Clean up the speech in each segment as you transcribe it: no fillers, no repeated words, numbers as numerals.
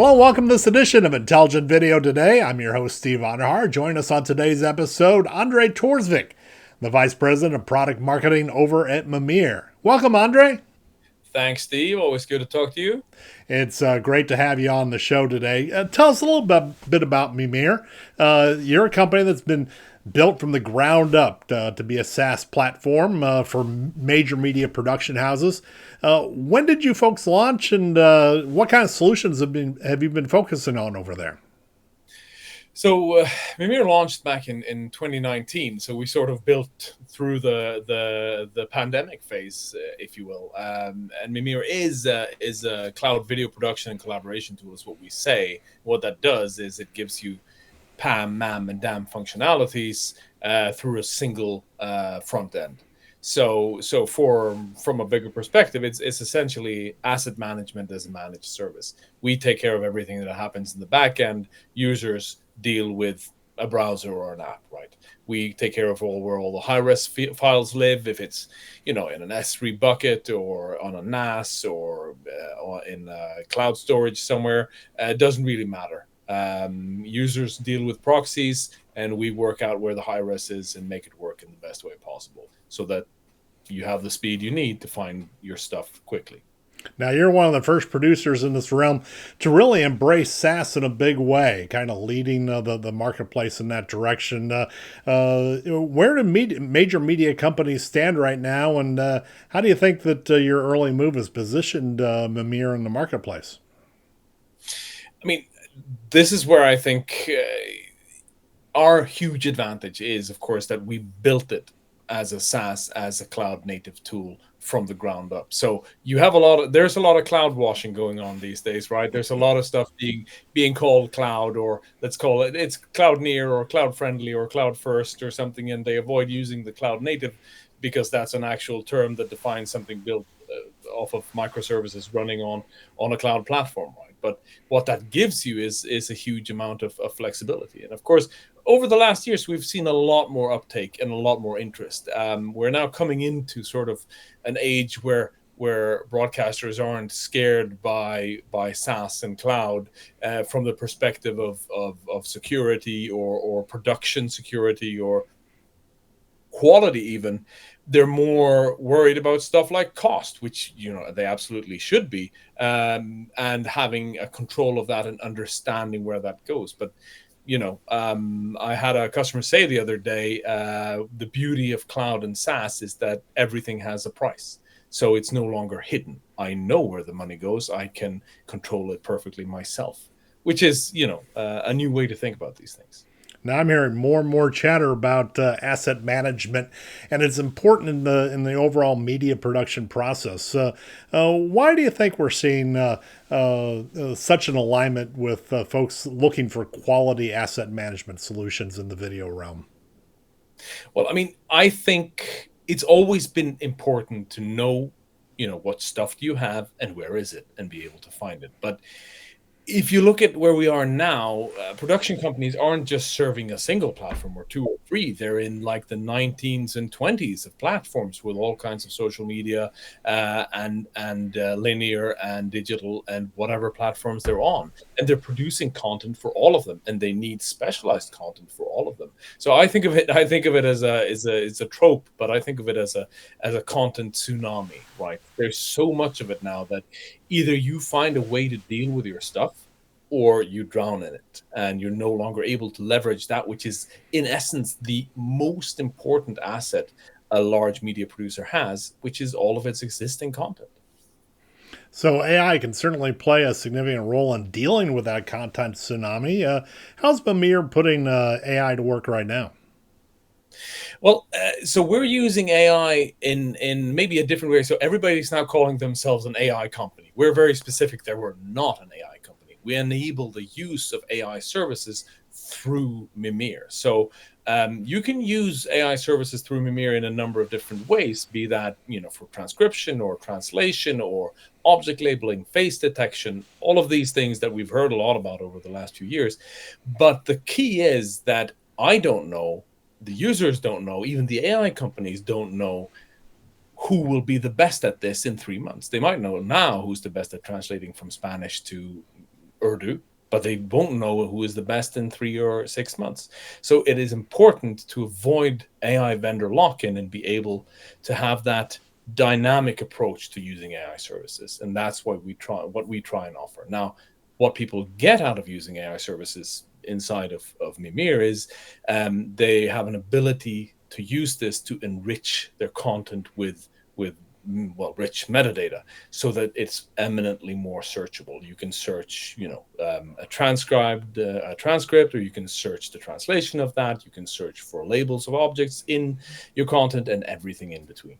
Hello, welcome to this edition of Intelligent Video Today. I'm your host, Steve Onderhar. Join us on today's episode, Andre Torsvik, the Vice President of Product Marketing over at Mimir. Welcome, Andre. Thanks, Steve. Always good to talk to you. It's great to have you on the show today. Tell us a little bit about Mimir. You're a company that's been built from the ground up to be a SaaS platform for major media production houses. When did you folks launch, and what kind of solutions have you been focusing on over there? So Mimir launched back in 2019. So we sort of built through the pandemic phase, if you will. And Mimir is a cloud video production and collaboration tool, is what we say. What that does is it gives you PAM, MAM, and DAM functionalities through a single front end. So from a bigger perspective, it's essentially asset management as a managed service. We take care of everything that happens in the back end. Users deal with a browser or an app, right? We take care of where all the high-res files live, if it's in an S3 bucket or on a NAS or in cloud storage somewhere. It doesn't really matter. Users deal with proxies, and we work out where the high res is and make it work in the best way possible so that you have the speed you need to find your stuff quickly. Now, you're one of the first producers in this realm to really embrace SaaS in a big way, kind of leading the marketplace in that direction. Where do major media companies stand right now, and how do you think that your early move has positioned Mimir in the marketplace? I mean, this is where I think our huge advantage is, of course, that we built it as a SaaS, as a cloud native tool from the ground up. So you have there's a lot of cloud washing going on these days, right? There's a lot of stuff being called cloud, or let's call it's cloud near or cloud friendly or cloud first or something, and they avoid using the cloud native because that's an actual term that defines something built off of microservices running on a cloud platform, right? But what that gives you is a huge amount of flexibility. And of course, over the last years, we've seen a lot more uptake and a lot more interest. We're now coming into sort of an age where broadcasters aren't scared by SaaS and cloud from the perspective of security or production security or quality even. They're more worried about stuff like cost, which they absolutely should be, and having a control of that and understanding where that goes. But I had a customer say the other day, the beauty of cloud and SaaS is that everything has a price. So it's no longer hidden. I know where the money goes. I can control it perfectly myself, which is, a new way to think about these things. Now I'm hearing more and more chatter about asset management, and it's important in the overall media production process. Why do you think we're seeing such an alignment with folks looking for quality asset management solutions in the video realm? Well, I mean, I think it's always been important to know, what stuff do you have and where is it, and be able to find it. But if you look at where we are now, production companies aren't just serving a single platform or two or three. They're in like the 19s and 20s of platforms with all kinds of social media and linear and digital and whatever platforms they're on. And they're producing content for all of them, and they need specialized content for all of them. So I think of it as it's a trope, but I think of it as a content tsunami, right? There's so much of it now that either you find a way to deal with your stuff or you drown in it, and you're no longer able to leverage that, which is in essence the most important asset a large media producer has, which is all of its existing content. So AI can certainly play a significant role in dealing with that content tsunami. How's Mimir putting AI to work right now? Well, so we're using AI in maybe a different way. So everybody's now calling themselves an AI company. We're very specific that we're not an AI company. We enable the use of AI services through Mimir. So you can use AI services through Mimir in a number of different ways, be that for transcription or translation or object labeling, face detection, all of these things that we've heard a lot about over the last few years. But the key is that I don't know, the users don't know, even the AI companies don't know who will be the best at this in 3 months. They might know now who's the best at translating from Spanish to Urdu, but they won't know who is the best in 3 or 6 months. So it is important to avoid AI vendor lock-in and be able to have that dynamic approach to using AI services. And that's what we try and offer. Now, what people get out of using AI services inside of Mimir is they have an ability to use this to enrich their content with rich metadata, so that it's eminently more searchable. You can search, a transcript, or you can search the translation of that. You can search for labels of objects in your content and everything in between.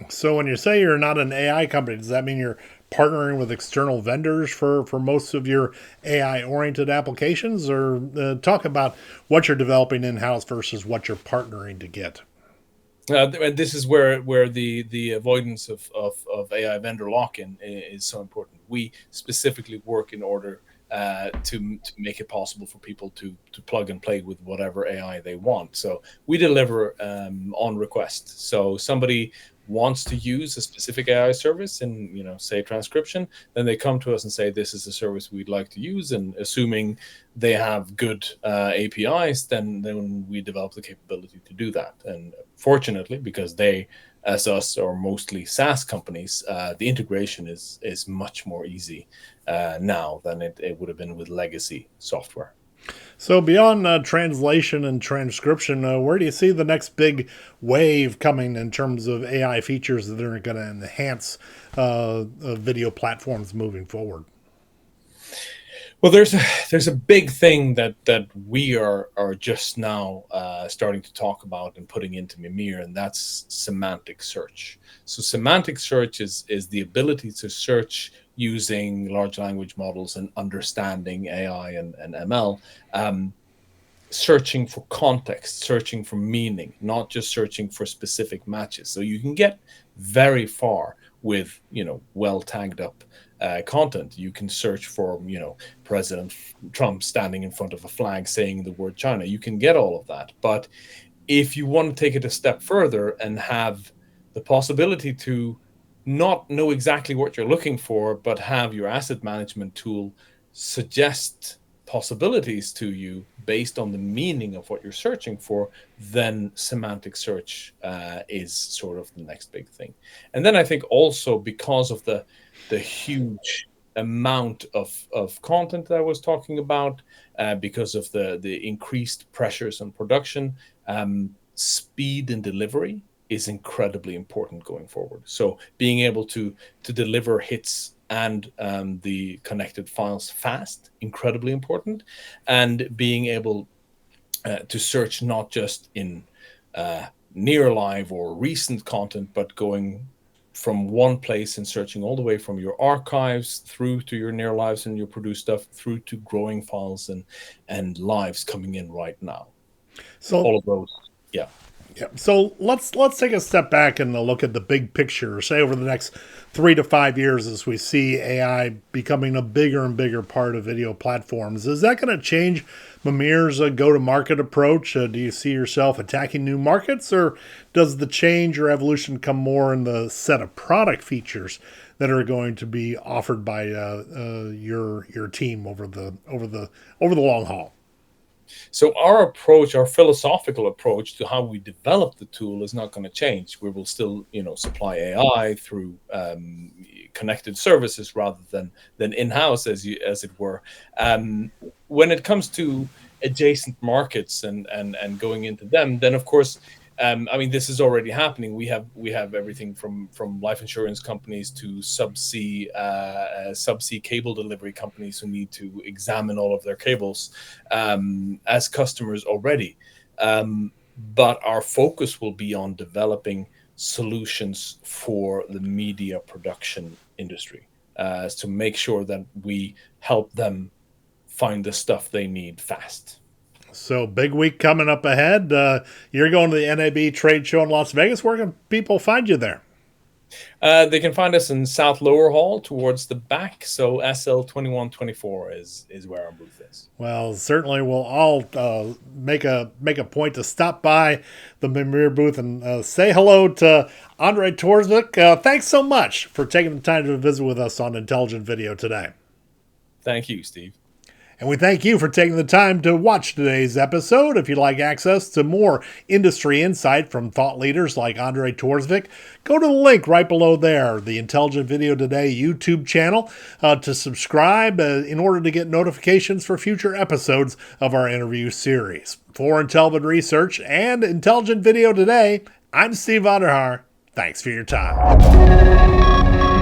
So when you say you're not an AI company, does that mean you're partnering with external vendors for most of your AI oriented applications? Or talk about what you're developing in house versus what you're partnering to get. And this is where the avoidance of AI vendor lock-in is so important. We specifically work in order to make it possible for people to plug and play with whatever AI they want. So we deliver on request. So somebody wants to use a specific AI service in, say transcription, then they come to us and say, this is the service we'd like to use. And assuming they have good APIs, then we develop the capability to do that. And fortunately, because they, as us, are mostly SaaS companies, the integration is much more easy now than it would have been with legacy software. So beyond translation and transcription, where do you see the next big wave coming in terms of AI features that are going to enhance video platforms moving forward? Well, there's a big thing that we are just now starting to talk about and putting into Mimir, and that's semantic search. So semantic search is the ability to search using large language models and understanding AI and ML, searching for context, searching for meaning, not just searching for specific matches. So you can get very far with, well tagged up content. You can search for, President Trump standing in front of a flag saying the word China. You can get all of that. But if you want to take it a step further and have the possibility to not know exactly what you're looking for, but have your asset management tool suggest possibilities to you based on the meaning of what you're searching for, then semantic search is sort of the next big thing. And then I think also, because of the huge amount of content that I was talking about, because of the increased pressures on production, speed and delivery is incredibly important going forward. So being able to deliver hits and the connected files fast, incredibly important, and being able to search not just in near live or recent content, but going from one place and searching all the way from your archives through to your near lives and your produced stuff, through to growing files and lives coming in right now. So All of those, yeah. yeah. So let's take a step back and look at the big picture. Say over the next 3 to 5 years, as we see AI becoming a bigger and bigger part of video platforms, is that going to change Mimir's go-to-market approach? Do you see yourself attacking new markets, or does the change or evolution come more in the set of product features that are going to be offered by your team over the long haul? So our approach, our philosophical approach to how we develop the tool is not going to change. We will still, supply AI through connected services rather than in-house, as it were. When it comes to adjacent markets and going into them, then of course, this is already happening. We have everything from life insurance companies to subsea cable delivery companies who need to examine all of their cables as customers already. But our focus will be on developing solutions for the media production industry, to make sure that we help them find the stuff they need fast. So big week coming up ahead. You're going to the NAB trade show in Las Vegas. Where can people find you there? They can find us in South Lower Hall towards the back. So SL2124 is where our booth is. Well, certainly we'll all make a point to stop by the Mimir booth and say hello to Andre Torsvik. Thanks so much for taking the time to visit with us on Intelligent Video today. Thank you, Steve. And we thank you for taking the time to watch today's episode. If you'd like access to more industry insight from thought leaders like Andre Torsvik, go to the link right below there, the Intelligent Video Today YouTube channel, to subscribe in order to get notifications for future episodes of our interview series. For Intelligent Research and Intelligent Video Today, I'm Steve Vonderhaar. Thanks for your time.